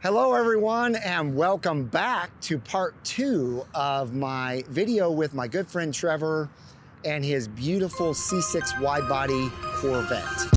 Hello everyone, and welcome back to part 2 of my video with my good friend Trevor and his beautiful C6 Widebody Corvette.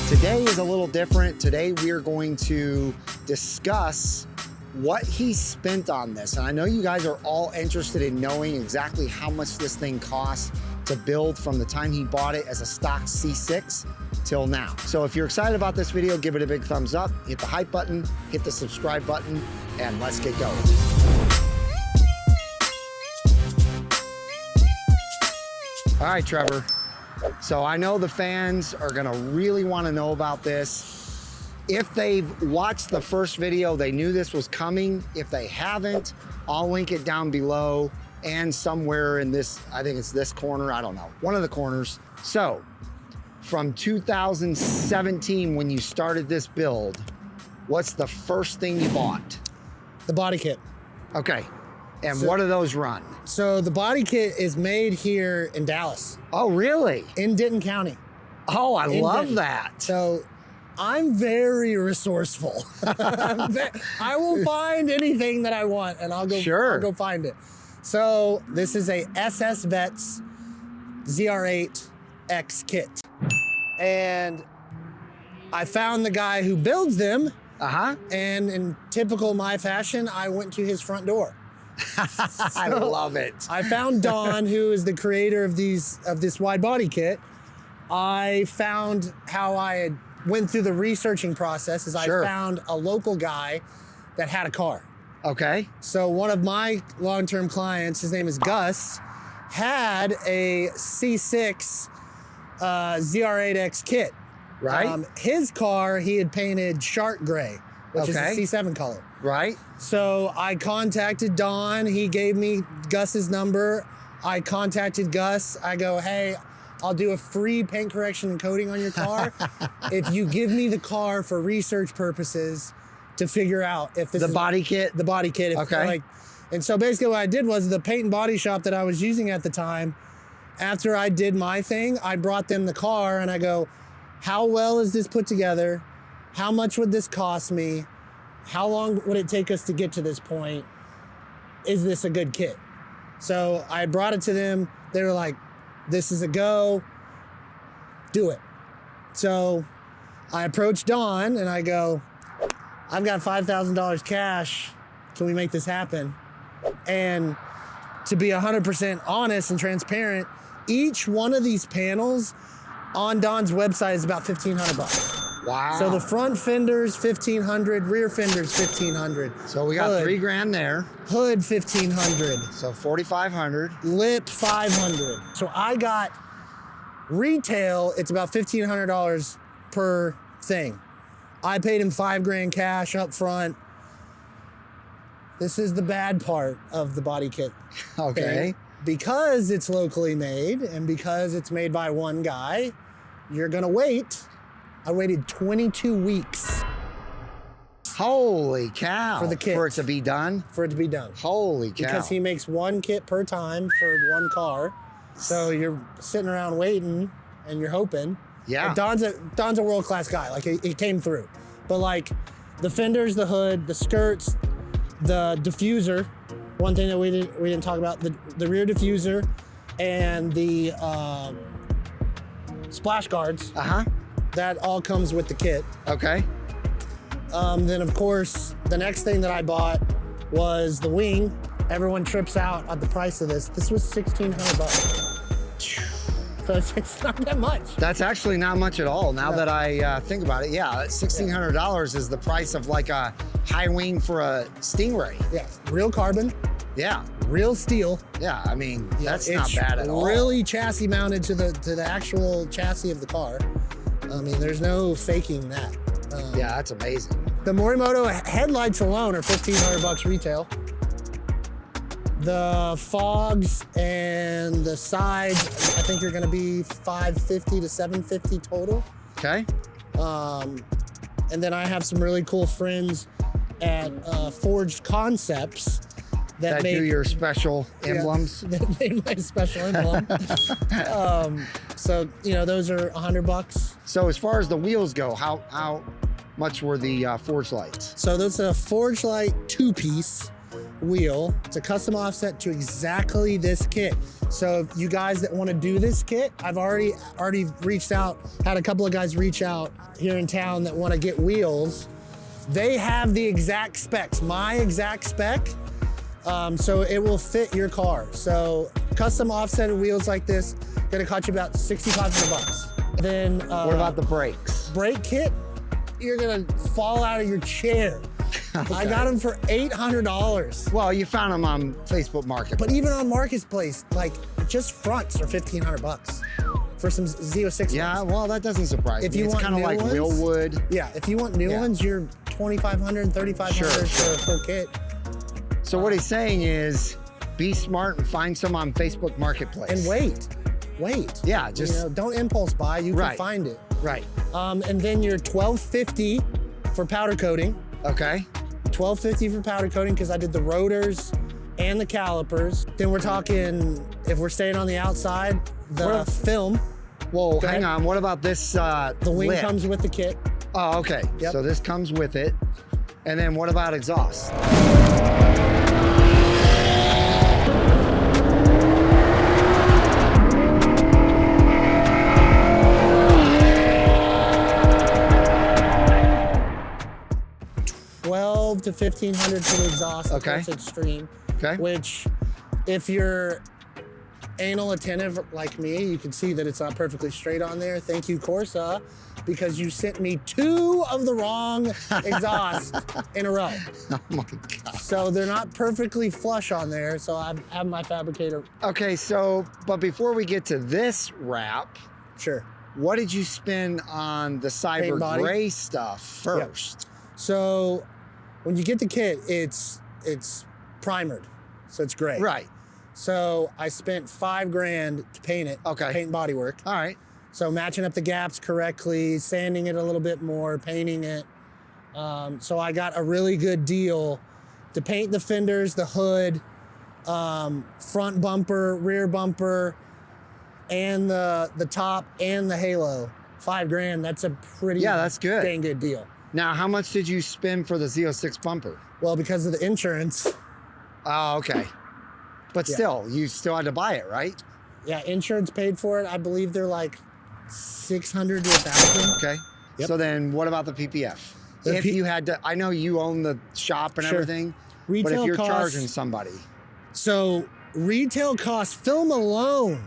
Today is a little different. Today we are going to discuss what he spent on this. And I know you guys are all interested in knowing exactly how much this thing costs to build from the time he bought it as a stock C6 till now. So if you're excited about this video, give it a big thumbs up, hit the hype button, hit the subscribe button, and let's get going. All right, Trevor. So I know the fans are gonna really wanna know about this. If they've watched the first video, they knew this was coming. If they haven't, I'll link it down below and somewhere in this, I think it's this corner, I don't know, one of the corners. So from 2017, when you started this build, what's the first thing you bought? The body kit. Okay, and what do those run? So the body kit is made here in Dallas. Oh, really? In Denton County. Oh, I love that. So I'm very resourceful. I will find anything that I want and I'll go find it. So this is a SS Vets ZR8X kit. And I found the guy who builds them. And in typical my fashion, I went to his front door. I love it. I found Don, who is the creator of this wide body kit. I found how I had went through the researching process is I found a local guy that had a car. Okay. So one of my long-term clients, his name is Gus, had a C6 ZR8X kit. Right. His car, he had painted shark gray, which is a C7 color. Right. So I contacted Don. He gave me Gus's number. I contacted Gus. I go, hey, I'll do a free paint correction and coating on your car if you give me the car for research purposes to figure out if this is body kit. The body kit. Okay. And so basically what I did was the paint and body shop that I was using at the time, after I did my thing, I brought them the car and I go, how well is this put together? How much would this cost me? How long would it take us to get to this point? Is this a good kit? So I brought it to them. They were like, this is a go, do it. So I approached Don and I go, I've got $5,000 cash. Can we make this happen? And to be 100% honest and transparent, each one of these panels on Don's website is about $1,500. Wow. So the front fenders, $1,500, rear fenders, $1,500. So we got hood, $3 grand there. Hood, $1,500. So $4,500. Lip, $500. So I got retail, it's about $1,500 per thing. I paid him $5 grand cash up front. This is the bad part of the body kit. Okay. Because it's locally made and because it's made by one guy, you're gonna wait. I waited 22 weeks. Holy cow. For the kit. For it to be done? For it to be done. Holy cow. Because he makes one kit per time for one car. So you're sitting around waiting and you're hoping. Yeah. Like Don's a world-class guy. Like he came through. But like the fenders, the hood, the skirts, the diffuser, one thing that we didn't talk about, the rear diffuser and the splash guards. That all comes with the kit. Okay. Then of course, the next thing that I bought was the wing. Everyone trips out at the price of this. This was $1,600. So it's not that much. That's actually not much at all. Now that I think about it, yeah, $1,600 is the price of like a high wing for a Stingray. Yeah, real carbon. Yeah. Real steel. Yeah, I mean, that's not bad at all. Really chassis mounted to the actual chassis of the car. I mean, there's no faking that. Yeah, that's amazing. The Morimoto headlights alone are $1,500 retail. The fogs and the sides, I think are gonna be $550 to $750 total. Okay. And then I have some really cool friends at Forged Concepts That make, do your special emblems. that made my special emblem. So you know, those are $100. So as far as the wheels go, how much were the forged lights? So that's a Forged Light 2-piece wheel. It's a custom offset to exactly this kit. So if you guys that want to do this kit, I've already reached out, had a couple of guys reach out here in town that want to get wheels. They have the exact specs, my exact spec. So it will fit your car. So custom offsetted wheels like this, gonna cost you about $6,500. Then What about the brakes? brake kit, you're gonna fall out of your chair. Okay. I got them for $800. Well, you found them on Facebook Marketplace. But even on Marketplace, like just fronts are $1,500 for some Z06 Yeah, ones. well, that doesn't surprise If me. you It's want kind of new like ones- Willwood. Yeah, if you want new Yeah. ones, you're $2,500 and $3,500 for a full kit. So what he's saying is, be smart and find some on Facebook Marketplace. And wait. Yeah, just you know, don't impulse buy. You Right. can find it. right. And then you're $1,250 for powder coating. Okay. $1,250 for powder coating because I did the rotors and the calipers. Then we're talking, if we're staying on the outside, the What- film. Whoa, Go hang ahead. on. What about this The wing lip? comes with the kit. Oh, okay. Yep. So this comes with it. And then what about exhaust? $1,200 to $1,500 for the exhaust. Okay. That's extreme. Okay. Which, if you're anal attentive like me, you can see that it's not perfectly straight on there. Thank you, Corsa, because you sent me 2 of the wrong exhausts in a row. Oh my God. So they're not perfectly flush on there. So I have my fabricator. Okay, so, but before we get to this wrap, Sure. what did you spend on the cyber Paint body? gray stuff first? So when you get the kit, it's primered, so it's gray. Right. So I spent $5,000 to paint it. Okay. Paint and body work. All right. So matching up the gaps correctly, sanding it a little bit more, painting it. So I got a really good deal to paint the fenders, the hood, front bumper, rear bumper, and the top and the halo. $5,000. That's a pretty That's good. dang good deal. Now, how much did you spend for the Z06 bumper? Well, because of the insurance, Oh, okay. But Yeah. still, you still had to buy it, right? yeah, insurance paid for it. I believe they're like $600 to $1,000. Okay. Yep. So then what about the PPF? The If you had to, I know you own the shop and Sure. everything, but Retail if you're costs- charging somebody, So retail cost, film alone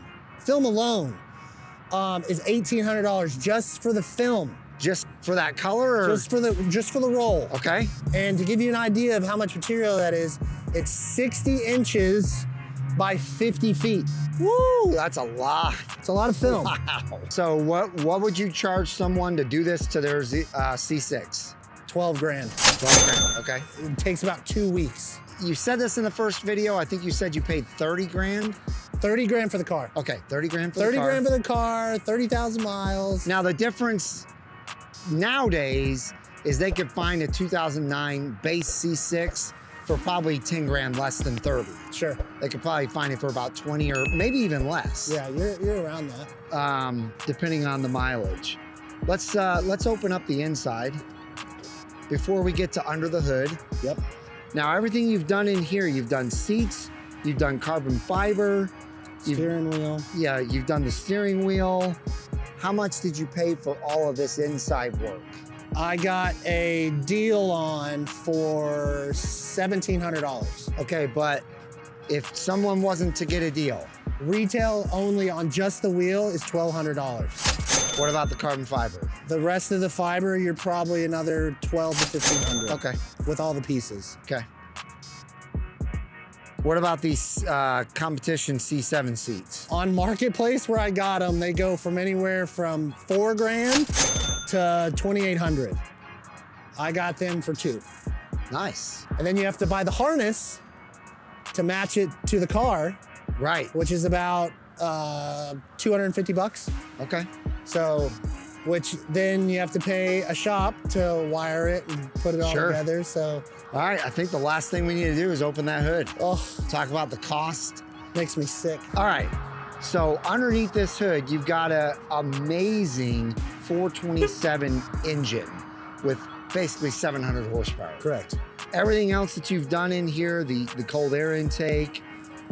is $1,800 just for the film, just for that color or? just for the roll. Okay. And to give you an idea of how much material that is, it's 60 inches by 50 feet. Woo, that's a lot. It's a lot of film. Wow. So what would you charge someone to do this to their C6? $12,000. 12 grand, okay. It takes about 2 weeks. You said this in the first video. I think you said you paid 30 grand. $30,000 for the car. Okay, 30 grand for 30 the car. grand for the car, 30,000 miles. Now the difference nowadays is they could find a 2009 base C6 for probably 10 grand less than 30. Sure. They could probably find it for about 20 or maybe even less. Yeah, you're around that. Depending on the mileage. Let's open up the inside before we get to under the hood. Yep. Now everything you've done in here, you've done seats, you've done carbon fiber, Steering wheel. yeah, you've done the steering wheel. How much did you pay for all of this inside work? I got a deal on for $1,700. Okay, but if someone wasn't to get a deal, Retail only on just the wheel is $1,200. what about the carbon fiber? The rest of the fiber, you're probably another $1,200 to $1,500. Okay, With all the pieces. okay. What about these competition C7 seats? On Marketplace where I got them, they go from anywhere from $4,000 to $2,800. I got them for $2,000. Nice. And then you have to buy the harness to match it to the car, Right. which is about $250. Okay. So, which then you have to pay a shop to wire it and put it all Sure. together. So, All right. I think the last thing we need to do is open that hood. oh, Talk about the cost. makes me sick. All right. So underneath this hood, you've got an amazing 427 engine with basically 700 horsepower. Correct. Everything else that you've done in here, the cold air intake,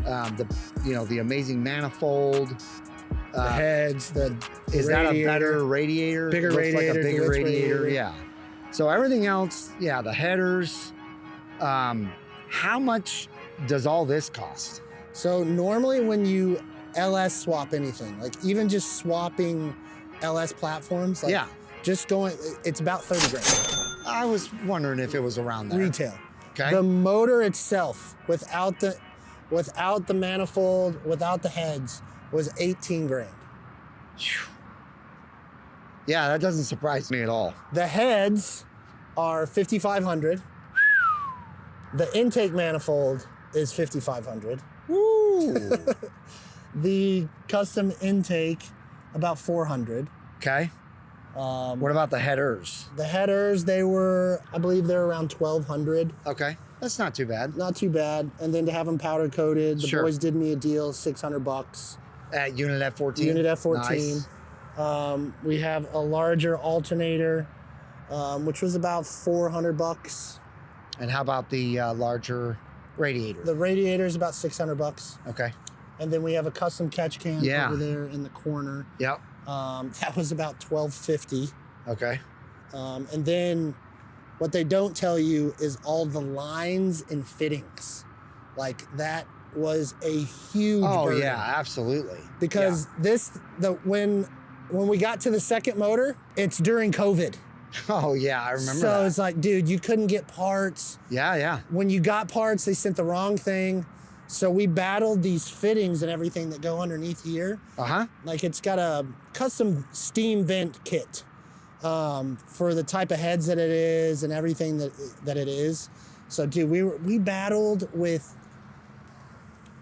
the amazing manifold. The heads, the Is that a better radiator? Bigger Looks radiator, like a bigger deluxe radiator. radiator. Yeah. So everything else, yeah, the headers. How much does all this cost? So normally when you LS swap anything, like even just swapping LS platforms, like Yeah. just going, it's about 30 grand. I was wondering if it was around there. Retail. Okay. The motor itself, without the manifold, without the heads, was 18 grand. Yeah, that doesn't surprise me at all. The heads are 5,500. The intake manifold is 5,500. Woo. The custom intake, about 400. Okay. What about the headers? The headers, I believe they're around 1,200. Okay, that's not too bad. Not too bad. And then to have them powder coated, the Sure. boys did me a deal, $600. At Unit F14? Unit F14. Nice. We have a larger alternator, which was about $400. And how about the larger radiator? The radiator is about $600. Okay. And then we have a custom catch can Yeah. over there in the corner. Yep. That was about $1,250. Okay. And then what they don't tell you is all the lines and fittings. Like that was a huge Oh burden. yeah, absolutely. Because when we got to the second motor, it's during COVID. Oh yeah, I remember So that. it's like, dude, you couldn't get parts. Yeah, yeah. When you got parts, they sent the wrong thing. So we battled these fittings and everything that go underneath here. Uh-huh. Like it's got a custom steam vent kit for the type of heads that it is and everything that it is. So dude, we battled with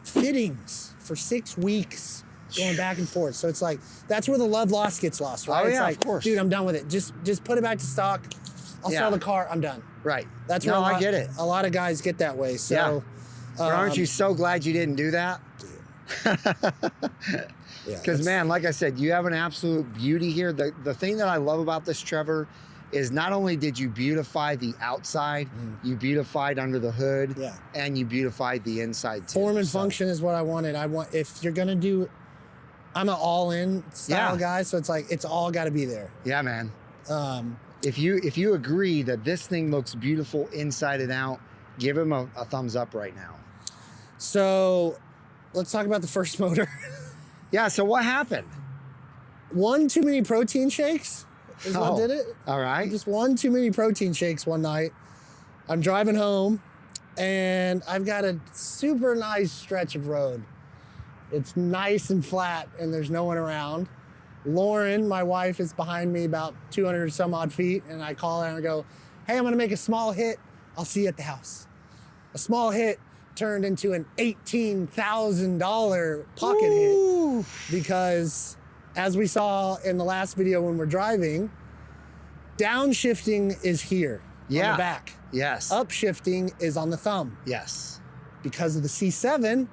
fittings for 6 weeks going back and forth. So it's like, that's where the love lost gets lost, right? Oh, It's yeah, like, of course. dude, I'm done with it. Just put it back to stock. I'll Yeah. sell the car. I'm done. Right. That's no, where I get it. a lot of guys get that way. So, Yeah. But aren't you so glad you didn't do that? yeah, Because man, like I said, you have an absolute beauty here. The thing that I love about this, Trevor, is not only did you beautify the outside, you beautified under the hood, Yeah. and you beautified the inside too. form and So, function is what I wanted. If you're gonna do, I'm an all-in style Yeah. guy, so it's like it's all got to be there. Yeah, man. Um, If you agree that this thing looks beautiful inside and out, give him a thumbs up right now. so let's talk about the first motor. Yeah. So what happened? One too many protein shakes is what Oh, did it. All right. Just one too many protein shakes one night. I'm driving home, and I've got a super nice stretch of road. It's nice and flat, and there's no one around. Lauren, my wife, is behind me about 200 or some odd feet, and I call her and I go, hey, I'm gonna make a small hit. I'll see you at the house. A small hit turned into an $18,000 pocket hit because, as we saw in the last video when we're driving, downshifting is here on Yeah. the back. Yes. Upshifting is on the thumb. Yes. Because of the C7,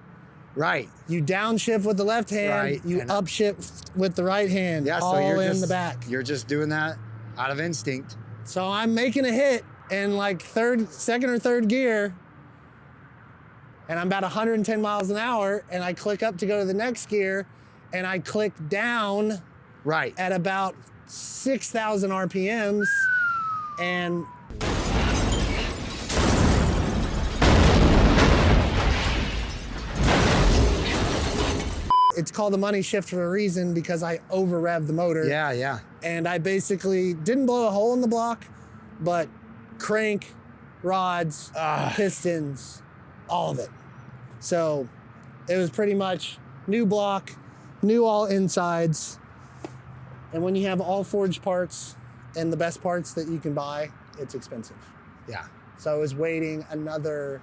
Right. you downshift with the left hand, Right, you and- upshift with the right hand, Yeah. all So you're in just the back. You're just doing that out of instinct. So I'm making a hit in like second or third gear, and I'm about 110 miles an hour, and I click up to go to the next gear, and I click down Right. at about 6,000 RPMs, and it's called the money shift for a reason because I over revved the motor. Yeah. Yeah. And I basically didn't blow a hole in the block, but crank, rods, pistons, all of it. So it was pretty much new block, new all insides. And when you have all forged parts and the best parts that you can buy, it's expensive. Yeah. So I was waiting another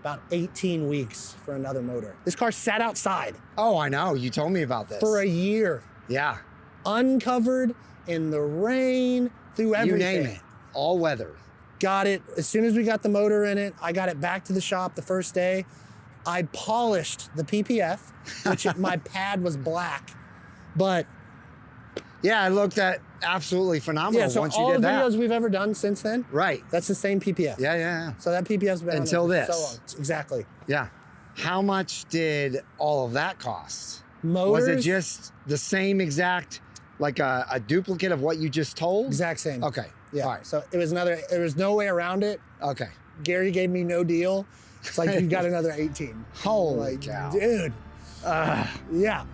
about 18 weeks for another motor. This car sat outside Oh, I know. You told me about this. for a year, Yeah. uncovered in the rain, through everything. You name it. All weather. Got it. As soon as we got the motor in it, I got it back to the shop the first day. I polished the PPF, which my pad was black. But Yeah, it looked at absolutely phenomenal yeah, so once you all did the that. videos we've ever done since then, Right. that's the same PPF. Yeah, yeah, So that PPF's been on Until there for this. so long. Exactly. yeah. How much did all of that cost? Motors, Was it just the same exact, like a duplicate of what you just told? exact same. Okay. Yeah. All right. So it was there was no way around it. Okay. Gary gave me no deal. It's like you got another 18. Holy Like, cow. dude. Yeah.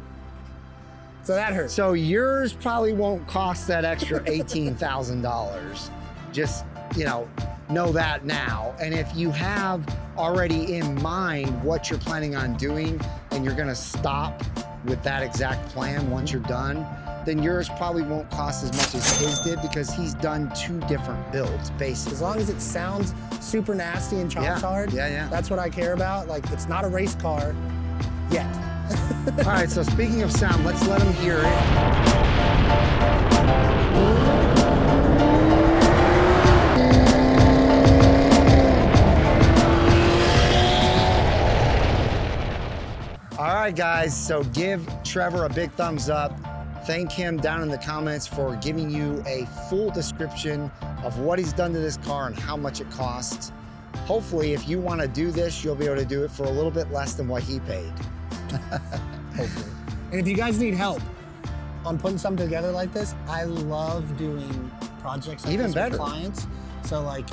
So that hurt. So yours probably won't cost that extra $18,000. Just, know that now. And if you have already in mind what you're planning on doing and you're gonna stop with that exact plan once you're done, then yours probably won't cost as much as his did because he's done 2 different builds, basically. As long as it sounds super nasty and chops hard, Yeah. that's what I care about. Like, it's not a race car yet. All right, so speaking of sound, let's let him hear it. All right, guys, so give Trevor a big thumbs up. Thank him down in the comments for giving you a full description of what he's done to this car and how much it costs. Hopefully, if you want to do this, you'll be able to do it for a little bit less than what he paid. Hopefully. And if you guys need help on putting something together like this, I love doing projects like Even this better. with clients. So like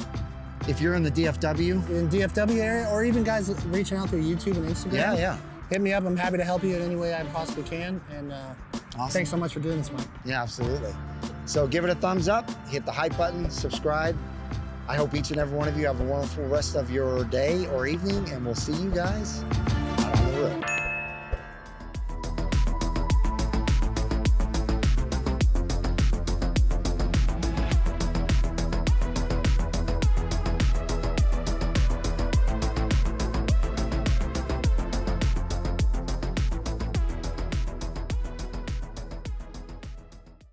If you're in the DFW, in DFW area, or even guys reaching out through YouTube and Instagram, yeah. hit me up. I'm happy to help you in any way I possibly can. And Awesome. thanks so much for doing this, Mike. Yeah, absolutely. So give it a thumbs up, hit the hype button, subscribe. I hope each and every one of you have a wonderful rest of your day or evening, and we'll see you guys out on the road.